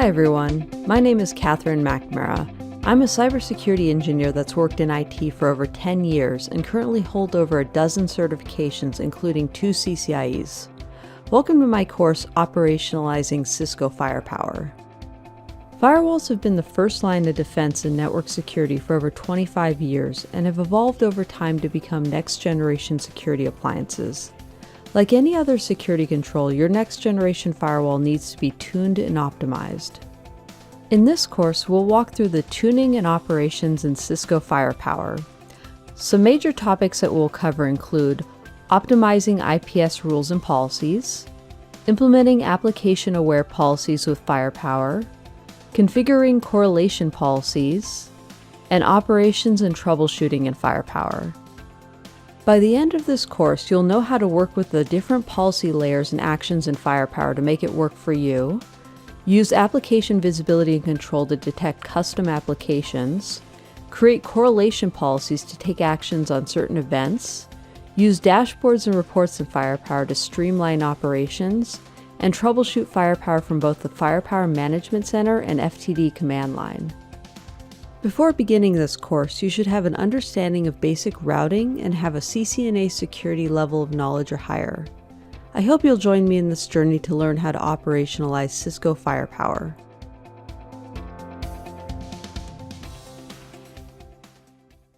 Hi everyone, my name is Katherine McNamara. I'm a cybersecurity engineer that's worked in IT for over 10 years and currently hold over a dozen certifications, including 2 CCIEs. Welcome to my course, Operationalizing Cisco Firepower. Firewalls have been the first line of defense in network security for over 25 years and have evolved over time to become next-generation security appliances. Like any other security control, your next-generation firewall needs to be tuned and optimized. In this course, we'll walk through the tuning and operations in Cisco Firepower. Some major topics that we'll cover include optimizing IPS rules and policies, implementing application-aware policies with Firepower, configuring correlation policies, and operations and troubleshooting in Firepower. By the end of this course, you'll know how to work with the different policy layers and actions in Firepower to make it work for you, use application visibility and control to detect custom applications, create correlation policies to take actions on certain events, use dashboards and reports in Firepower to streamline operations, and troubleshoot Firepower from both the Firepower Management Center and FTD command line. Before beginning this course, you should have an understanding of basic routing and have a CCNA security level of knowledge or higher. I hope you'll join me in this journey to learn how to operationalize Cisco Firepower.